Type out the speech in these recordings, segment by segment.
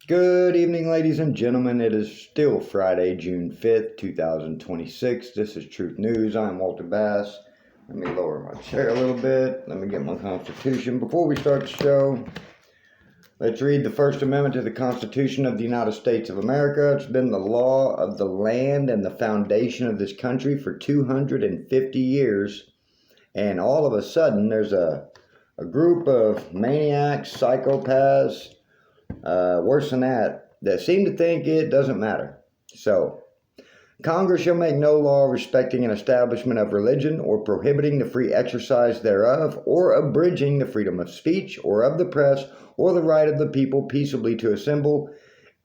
Good evening, ladies and gentlemen. It is still Friday, June 5th, 2026. This is Truth News. I'm Walter Bass. Let me lower my chair a little bit. Let me get my Constitution. Before we start the show, let's read the First Amendment to the Constitution of the United States of America. It's been the law of the land and the foundation of this country for 250 years. And all of a sudden, there's a group of maniacs, psychopaths, worse than that seem to think it doesn't matter. So, Congress shall make no law respecting an establishment of religion or prohibiting the free exercise thereof or abridging the freedom of speech or of the press or the right of the people peaceably to assemble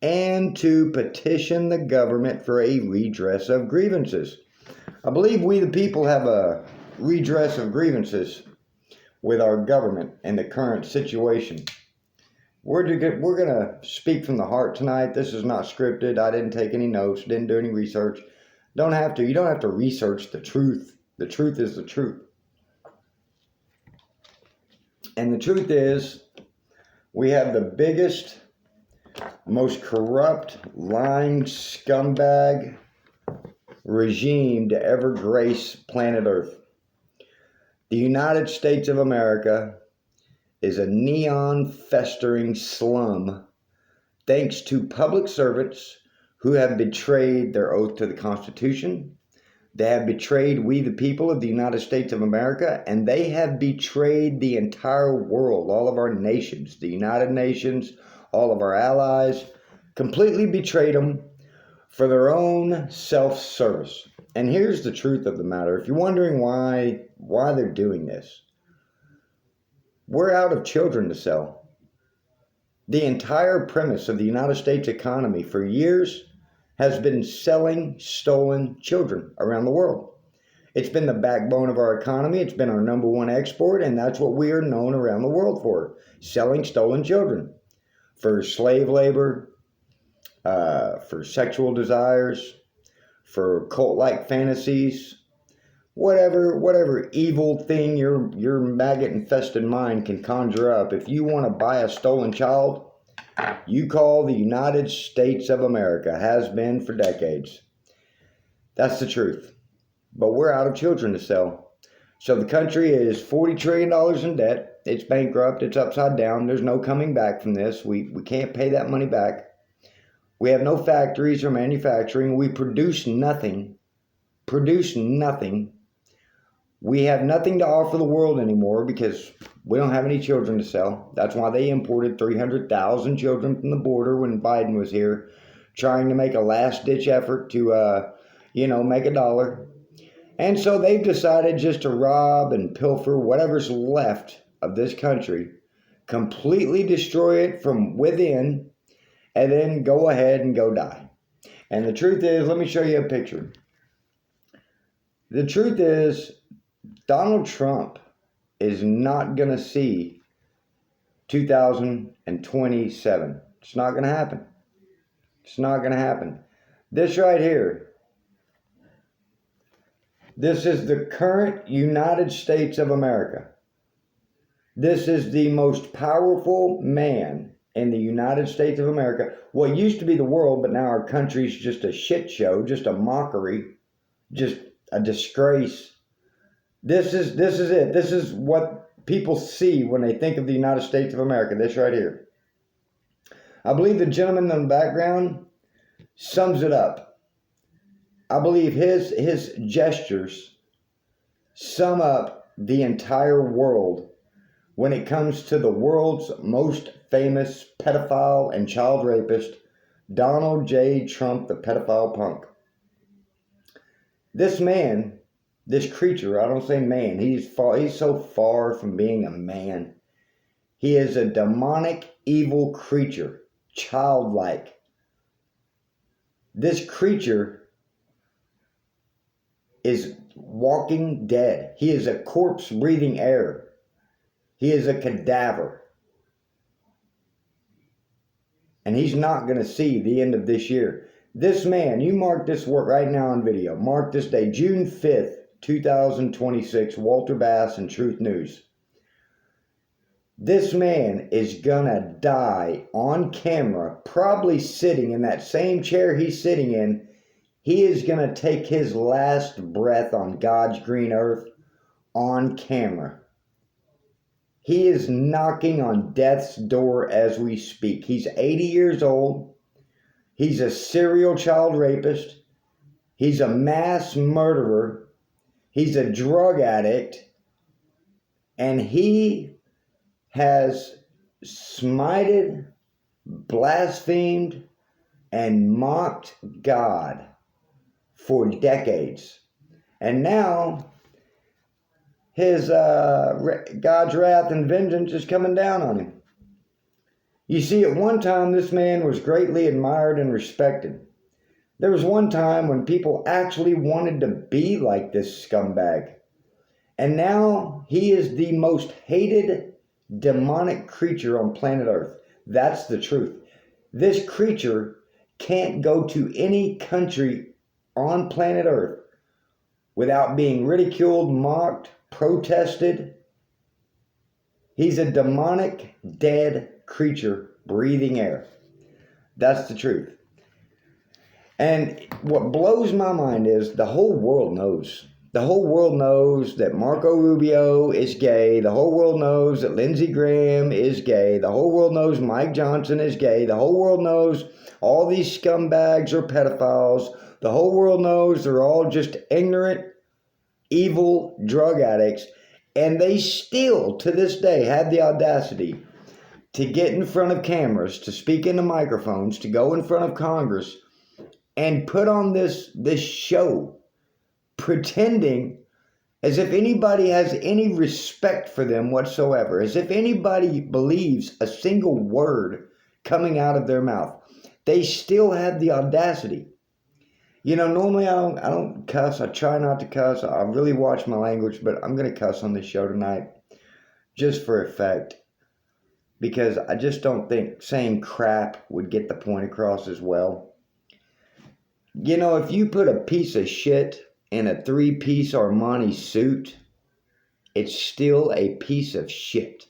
and to petition the government for a redress of grievances. I believe we the people have a redress of grievances with our government in the current situation. We're going to speak from the heart tonight. This is not scripted. I didn't take any notes, didn't do any research. Don't have to. You don't have to research the truth. The truth is the truth. And the truth is, we have the biggest, most corrupt, lying scumbag regime to ever grace planet Earth. The United States of America is a neon festering slum thanks to public servants who have betrayed their oath to the Constitution. They have betrayed we the people of the United States of America, and they have betrayed the entire world, all of our nations, the United Nations, all of our allies, completely betrayed them for their own self-service. And here's the truth of the matter. If you're wondering why they're doing this, we're out of children to sell. The entire premise of the United States economy for years has been selling stolen children around the world. It's been the backbone of our economy. It's been our number one export, and that's what we are known around the world for, selling stolen children for slave labor, for sexual desires, for cult-like fantasies, whatever evil thing your maggot-infested mind can conjure up. If you want to buy a stolen child, you call the United States of America. Has been for decades. That's the truth. But we're out of children to sell. So the country is $40 trillion in debt. It's bankrupt. It's upside down. There's no coming back from this. We can't pay that money back. We have no factories or manufacturing. We produce nothing. We have nothing to offer the world anymore because we don't have any children to sell. That's why they imported 300,000 children from the border when Biden was here, trying to make a last-ditch effort to, make a dollar. And so they've decided just to rob and pilfer whatever's left of this country, completely destroy it from within, and then go ahead and go die. And the truth is, let me show you a picture. The truth is, Donald Trump is not going to see 2027. It's not going to happen. It's not going to happen. This right here, this is the current United States of America. This is the most powerful man in the United States of America. What used to be the world, but now our country's just a shit show, just a mockery, just a disgrace. This is it. This is what people see when they think of the United States of America. This right here. I believe the gentleman in the background sums it up. I believe his gestures sum up the entire world when it comes to the world's most famous pedophile and child rapist, Donald J. Trump, the pedophile punk. This man, this creature, I don't say man, he's so far from being a man. He is a demonic, evil creature, childlike. This creature is walking dead. He is a corpse breathing air. He is a cadaver. And he's not going to see the end of this year. This man, you mark this work right now on video. Mark this day, June 5th, 2026, Walter Bass and Truth News. This man is gonna die on camera, probably sitting in that same chair he's sitting in. He is gonna take his last breath on God's green earth on camera. He is knocking on death's door as we speak. He's 80 years old. He's a serial child rapist. He's a mass murderer. He's a drug addict. And he has smited, blasphemed, and mocked God for decades. And now his God's wrath and vengeance is coming down on him. You see, at one time this man was greatly admired and respected. There was one time when people actually wanted to be like this scumbag. And now he is the most hated demonic creature on planet Earth. That's the truth. This creature can't go to any country on planet Earth without being ridiculed, mocked, protested. He's a demonic, dead creature breathing air. That's the truth. And what blows my mind is the whole world knows. The whole world knows that Marco Rubio is gay. The whole world knows that Lindsey Graham is gay. The whole world knows Mike Johnson is gay. The whole world knows all these scumbags are pedophiles. The whole world knows they're all just ignorant, evil drug addicts. And they still, to this day, have the audacity to get in front of cameras, to speak into microphones, to go in front of Congress, and put on this show, pretending as if anybody has any respect for them whatsoever, as if anybody believes a single word coming out of their mouth. They still have the audacity. You know, normally I don't cuss. I try not to cuss. I really watch my language, but I'm going to cuss on this show tonight just for effect, because I just don't think saying crap would get the point across as well. You know, if you put a piece of shit in a 3-piece Armani suit, it's still a piece of shit.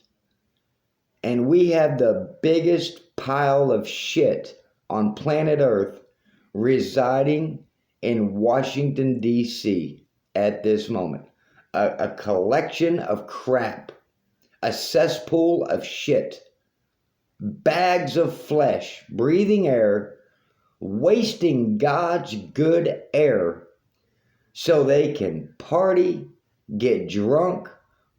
And we have the biggest pile of shit on planet Earth residing in Washington, D.C. at this moment. A collection of crap. A cesspool of shit. Bags of flesh, breathing air, wasting God's good air so they can party, get drunk,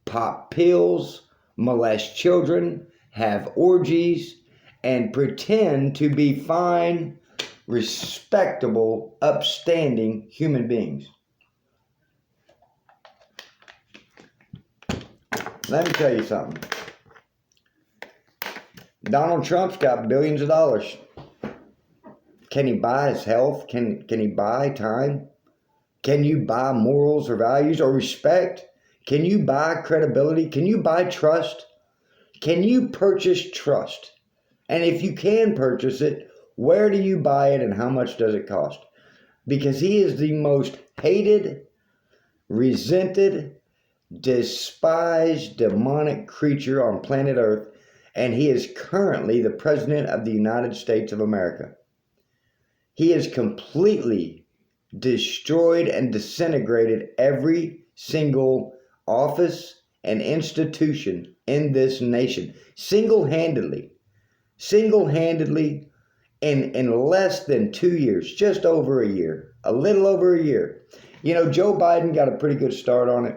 pop pills, molest children, have orgies, and pretend to be fine, respectable, upstanding human beings. Let me tell you something. Donald Trump's got billions of dollars. Can he buy his health? Can he buy time? Can you buy morals or values or respect? Can you buy credibility? Can you buy trust? Can you purchase trust? And if you can purchase it, where do you buy it and how much does it cost? Because he is the most hated, resented, despised, demonic creature on planet Earth, and he is currently the President of the United States of America. He has completely destroyed and disintegrated every single office and institution in this nation. Single-handedly in less than 2 years, just over a year, a little over a year. You know, Joe Biden got a pretty good start on it.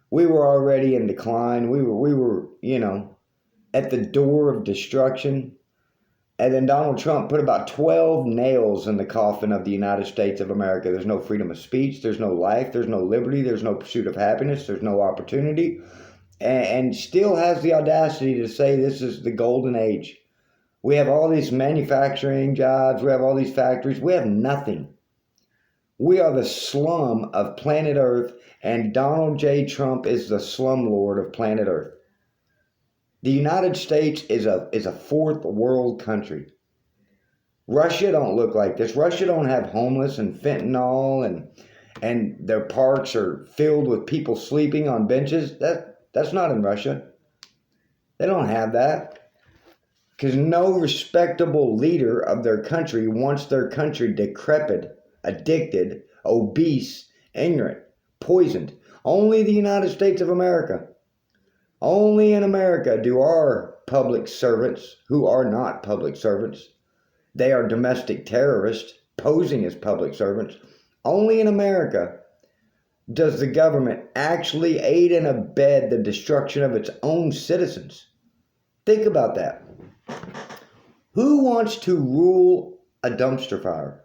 We were already in decline. We were, you know, at the door of destruction. And then Donald Trump put about 12 nails in the coffin of the United States of America. There's no freedom of speech. There's no life. There's no liberty. There's no pursuit of happiness. There's no opportunity. And still has the audacity to say this is the golden age. We have all these manufacturing jobs. We have all these factories. We have nothing. We are the slum of planet Earth, and Donald J. Trump is the slumlord of planet Earth. The United States is a fourth world country. Russia don't look like this. Russia don't have homeless and fentanyl and their parks are filled with people sleeping on benches. That's not in Russia. They don't have that. Because no respectable leader of their country wants their country decrepit, addicted, obese, ignorant, poisoned. Only the United States of America. Only in America do our public servants, who are not public servants, they are domestic terrorists posing as public servants. Only in America does the government actually aid and abet the destruction of its own citizens. Think about that. Who wants to rule a dumpster fire?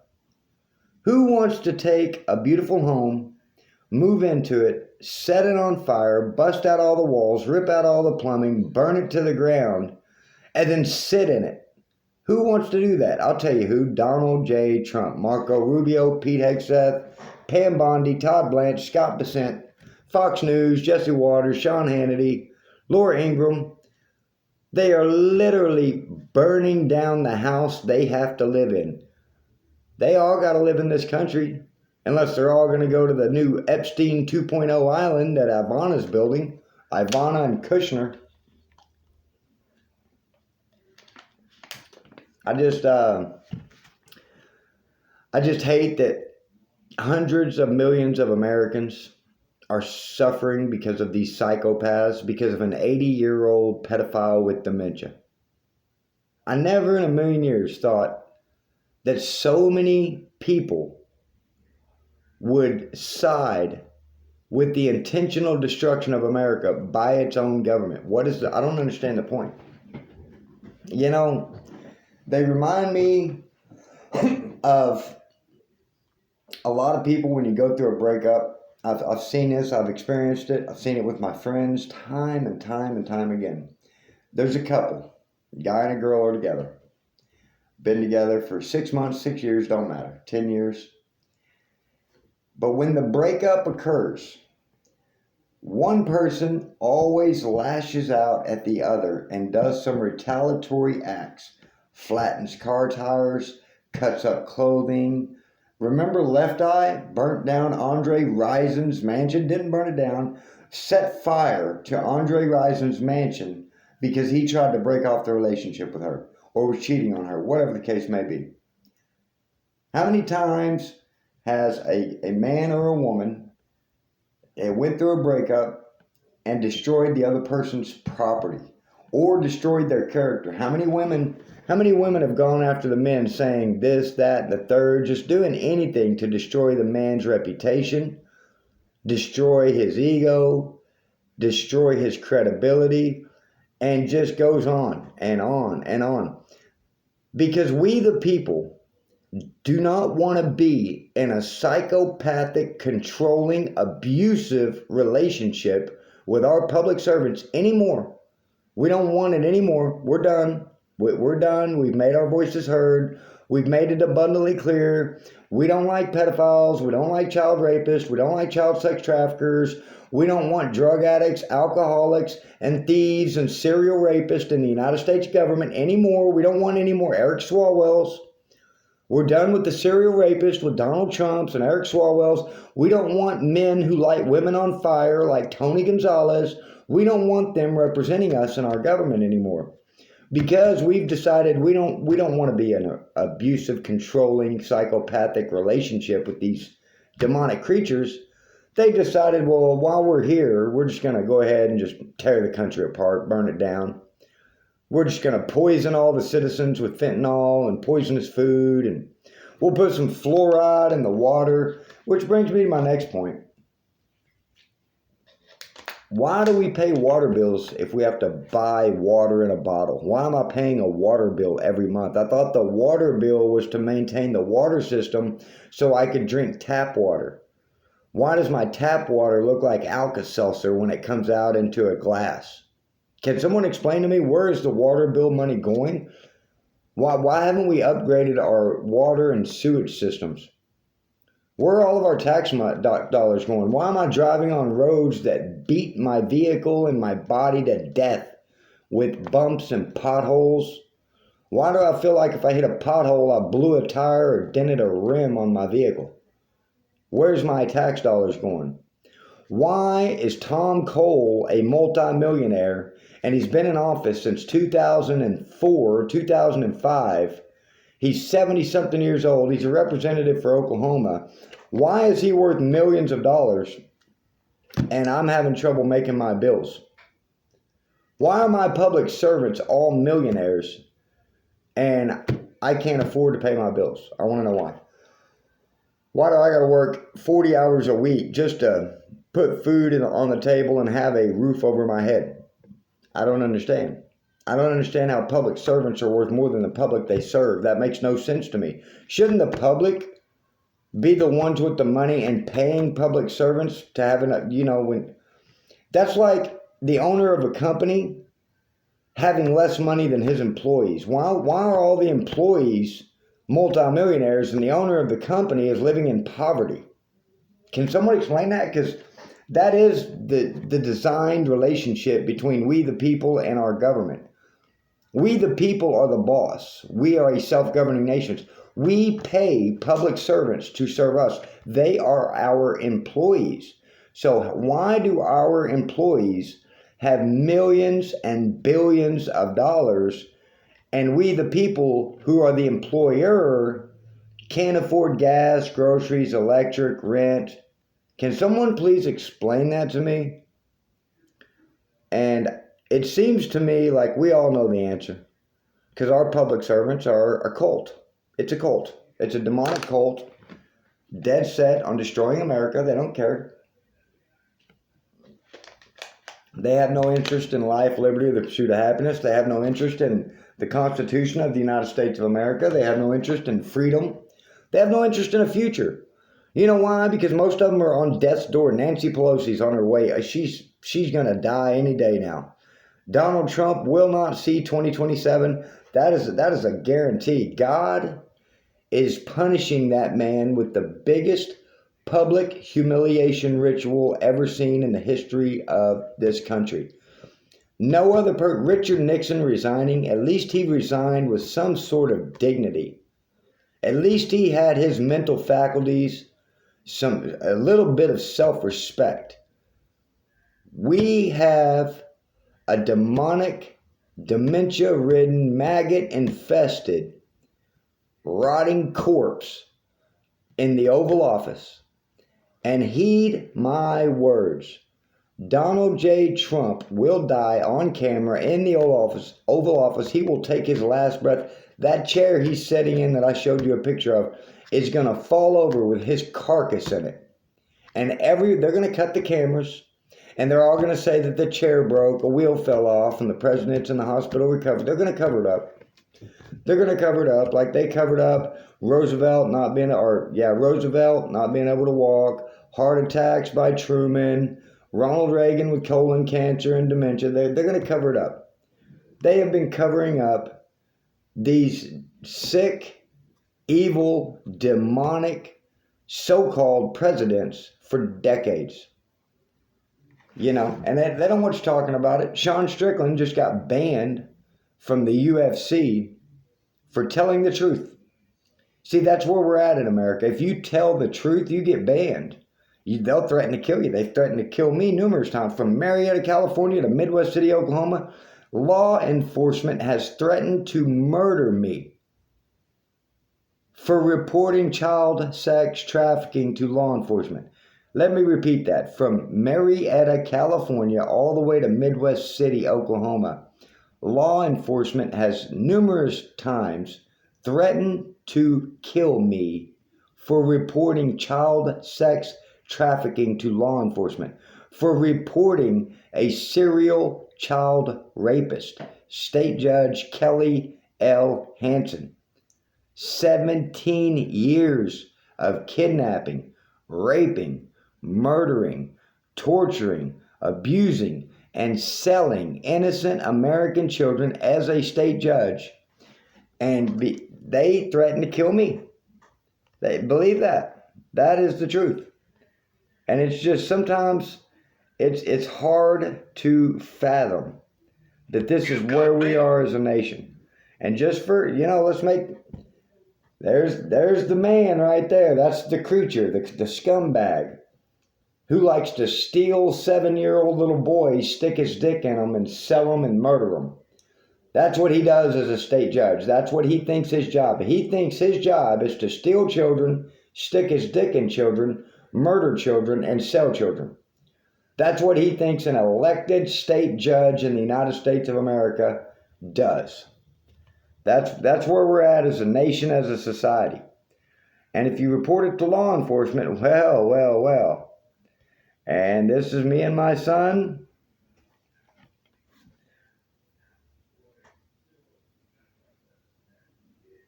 Who wants to take a beautiful home, move into it, set it on fire, bust out all the walls, rip out all the plumbing, burn it to the ground, and then sit in it? Who wants to do that? I'll tell you who. Donald J. Trump, Marco Rubio, Pete Hegseth, Pam Bondi, Todd Blanche, Scott Bessent, Fox News, Jesse Waters, Sean Hannity, Laura Ingraham. They are literally burning down the house they have to live in. They all got to live in this country, unless they're all going to go to the new Epstein 2.0 island that Ivana's building. Ivana and Kushner. I just hate that hundreds of millions of Americans are suffering because of these psychopaths, because of an 80-year-old pedophile with dementia. I never in a million years thought that so many people would side with the intentional destruction of America by its own government. I don't understand the point. You know, they remind me of a lot of people when you go through a breakup. I've seen this, I've experienced it, I've seen it with my friends time and time again. There's a couple, a guy and a girl are together. Been together for 6 months, 6 years, don't matter, 10 years. But when the breakup occurs, one person always lashes out at the other and does some retaliatory acts. Flattens car tires, cuts up clothing. Remember Left Eye burnt down Andre Rison's mansion? Didn't burn it down. Set fire to Andre Rison's mansion because he tried to break off the relationship with her or was cheating on her, whatever the case may be. How many times has a man or a woman went through a breakup and destroyed the other person's property or destroyed their character? How many women have gone after the men saying this, that, and the third, just doing anything to destroy the man's reputation, destroy his ego, destroy his credibility, and just goes on and on and on. Because we the people do not want to be in a psychopathic, controlling, abusive relationship with our public servants anymore. We don't want it anymore. We're done. We're done. We've made our voices heard. We've made it abundantly clear. We don't like pedophiles. We don't like child rapists. We don't like child sex traffickers. We don't want drug addicts, alcoholics, and thieves and serial rapists in the United States government anymore. We don't want any more Eric Swalwells. We're done with the serial rapists with Donald Trumps and Eric Swalwells. We don't want men who light women on fire like Tony Gonzalez. We don't want them representing us in our government anymore. Because we've decided we don't want to be in an abusive, controlling, psychopathic relationship with these demonic creatures, they decided, well, while we're here, we're just going to go ahead and just tear the country apart, burn it down. We're just going to poison all the citizens with fentanyl and poisonous food, and we'll put some fluoride in the water, which brings me to my next point. Why do we pay water bills if we have to buy water in a bottle? Why am I paying a water bill every month? I thought the water bill was to maintain the water system so I could drink tap water. Why does my tap water look like Alka-Seltzer when it comes out into a glass? Can someone explain to me, where is the water bill money going? Why haven't we upgraded our water and sewage systems? Where are all of our tax dollars going? Why am I driving on roads that beat my vehicle and my body to death with bumps and potholes? Why do I feel like if I hit a pothole, I blew a tire or dented a rim on my vehicle? Where's my tax dollars going? Why is Tom Cole a multimillionaire and he's been in office since 2004, 2005? He's 70 something years old. He's a representative for Oklahoma. Why is he worth millions of dollars and I'm having trouble making my bills? Why are my public servants all millionaires and I can't afford to pay my bills? I want to know why. Why do I got to work 40 hours a week just to put food on the table and have a roof over my head? I don't understand. I don't understand how public servants are worth more than the public they serve. That makes no sense to me. Shouldn't the public be the ones with the money and paying public servants to have when that's like the owner of a company having less money than his employees. Why are all the employees multimillionaires and the owner of the company is living in poverty? Can someone explain that? Because that is the designed relationship between we the people and our government. We the people are the boss. We are a self-governing nation. We pay public servants to serve us. They are our employees. So why do our employees have millions and billions of dollars and we the people who are the employer can't afford gas, groceries, electric, rent? Can someone please explain that to me? And it seems to me like we all know the answer, because our public servants are a cult. It's a cult. It's a demonic cult, dead set on destroying America. They don't care. They have no interest in life, liberty, or the pursuit of happiness. They have no interest in the Constitution of the United States of America. They have no interest in freedom. They have no interest in a future. You know why? Because most of them are on death's door. Nancy Pelosi's on her way. She's going to die any day now. Donald Trump will not see 2027. That is a guarantee. God is punishing that man with the biggest public humiliation ritual ever seen in the history of this country. No other Richard Nixon resigning, at least he resigned with some sort of dignity. At least he had his mental faculties, a little bit of self-respect. We have a demonic, dementia-ridden, maggot-infested, rotting corpse in the Oval Office. And heed my words, Donald J. Trump will die on camera in the Oval Office. He will take his last breath. That chair he's sitting in that I showed you a picture of is going to fall over with his carcass in it. And they're going to cut the cameras, and they're all going to say that the chair broke, a wheel fell off, and the president's in the hospital recovered. They're going to cover it up. They're going to cover it up like they covered up Roosevelt not being able to walk, heart attacks by Truman, Ronald Reagan with colon cancer and dementia. They're going to cover it up. They have been covering up these sick, evil, demonic, so-called presidents for decades. And they don't want you talking about it. Sean Strickland just got banned from the UFC for telling the truth. See, that's where we're at in America. If you tell the truth, you get banned. They'll threaten to kill you. They threatened to kill me numerous times. From Marietta, California to Midwest City, Oklahoma, law enforcement has threatened to murder me for reporting child sex trafficking to law enforcement. Let me repeat that. From Marietta, California, all the way to Midwest City, Oklahoma, law enforcement has numerous times threatened to kill me for reporting child sex trafficking to law enforcement, for reporting a serial child rapist, State Judge Kelly L. Hansen. 17 years of kidnapping, raping, murdering, torturing, abusing, and selling innocent American children as a state judge. And they threatened to kill me. They believe that. That is the truth. And it's just sometimes it's hard to fathom that this is where we are as a nation. And just for, let's make, there's the man right there. That's the creature, the scumbag. who likes to steal 7-year-old little boys, stick his dick in them, and sell them and murder them. That's what he does as a state judge. That's what he thinks his job. He thinks his job is to steal children, stick his dick in children, murder children, and sell children. That's what he thinks an elected state judge in the United States of America does. That's where we're at as a nation, as a society. And if you report it to law enforcement, well. And this is me and my son.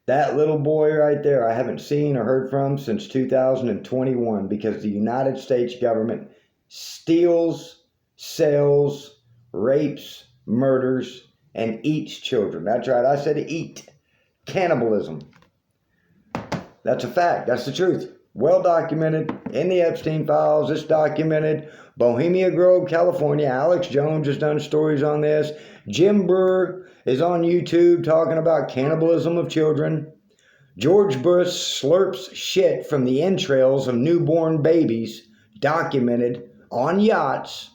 That little boy right there, I haven't seen or heard from since 2021 because the United States government steals, sells, rapes, murders, and eats children. That's right, I said eat. Cannibalism. That's a fact. That's the truth. Well documented in the Epstein files. It's documented. Bohemia Grove, California. Alex Jones has done stories on this. Jim Brewer is on YouTube talking about cannibalism of children. George Bush slurps shit from the entrails of newborn babies. Documented. On yachts.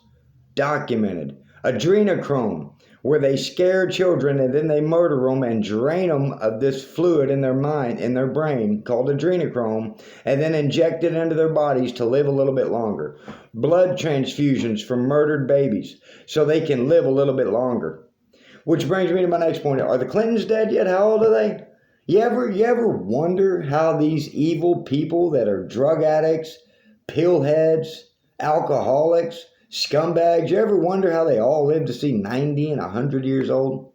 Documented. Adrenochrome, where they scare children and then they murder them and drain them of this fluid in their mind, in their brain, called adrenochrome, and then inject it into their bodies to live a little bit longer. Blood transfusions from murdered babies so they can live a little bit longer. Which brings me to my next point. Are the Clintons dead yet? How old are they? You ever wonder how these evil people that are drug addicts, pillheads, alcoholics, scumbags, you ever wonder how they all live to see 90 and 100 years old?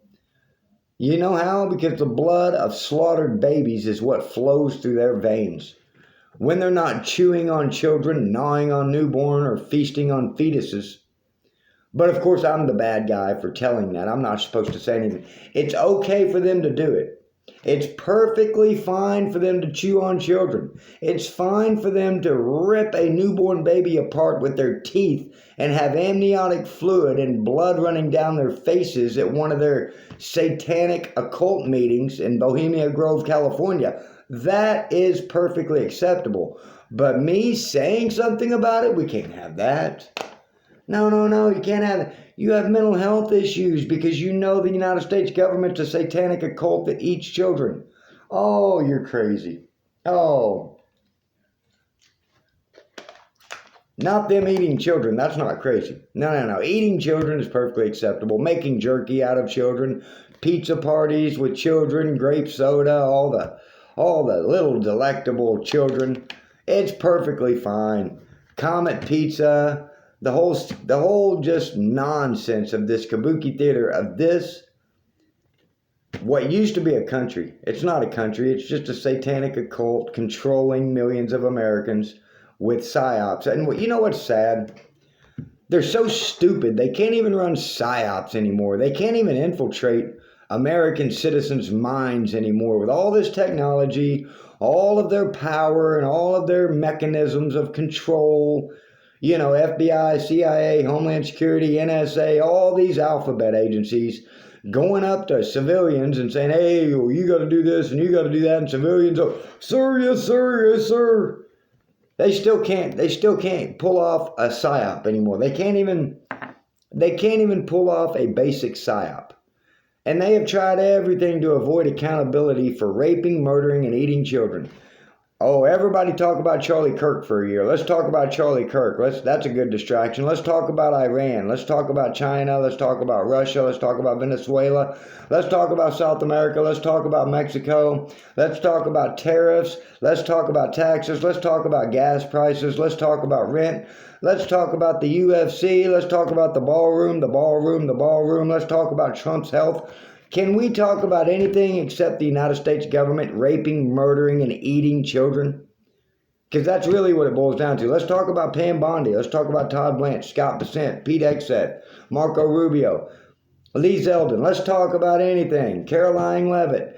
You know how? Because the blood of slaughtered babies is what flows through their veins. When they're not chewing on children, gnawing on newborn, or feasting on fetuses. But of course, I'm the bad guy for telling that. I'm not supposed to say anything. It's okay for them to do it. It's perfectly fine for them to chew on children. It's fine for them to rip a newborn baby apart with their teeth and have amniotic fluid and blood running down their faces at one of their satanic occult meetings in Bohemia Grove, California. That is perfectly acceptable. But me saying something about it, we can't have that. No, you can't have it. You have mental health issues because you know the United States government's a satanic occult that eats children. Oh, you're crazy. Oh. Not them eating children. That's not crazy. No. Eating children is perfectly acceptable. Making jerky out of children, pizza parties with children, grape soda, all the little delectable children. It's perfectly fine. Comet pizza. The whole just nonsense of this kabuki theater, of this, what used to be a country. It's not a country. It's just a satanic occult controlling millions of Americans with psyops. And you know what's sad? They're so stupid. They can't even run psyops anymore. They can't even infiltrate American citizens' minds anymore. With all this technology, all of their power, and all of their mechanisms of control, you know, FBI, CIA, Homeland Security, NSA, all these alphabet agencies going up to civilians and saying, hey, well, you got to do this and you got to do that. And civilians are, sir, yes, sir, yes, sir. They still can't pull off a psyop anymore. They can't even pull off a basic psyop. And they have tried everything to avoid accountability for raping, murdering, and eating children. Oh, everybody talk about Charlie Kirk for a year. Let's talk about Charlie Kirk. That's a good distraction. Let's talk about Iran. Let's talk about China. Let's talk about Russia. Let's talk about Venezuela. Let's talk about South America. Let's talk about Mexico. Let's talk about tariffs. Let's talk about taxes. Let's talk about gas prices. Let's talk about rent. Let's talk about the UFC. Let's talk about the ballroom. Let's talk about Trump's health. Can we talk about anything except the United States government raping, murdering, and eating children? Because that's really what it boils down to. Let's talk about Pam Bondi. Let's talk about Todd Blanche, Scott Bessent, Pete Hegseth, Marco Rubio, Lee Zeldin. Let's talk about anything. Caroline Leavitt.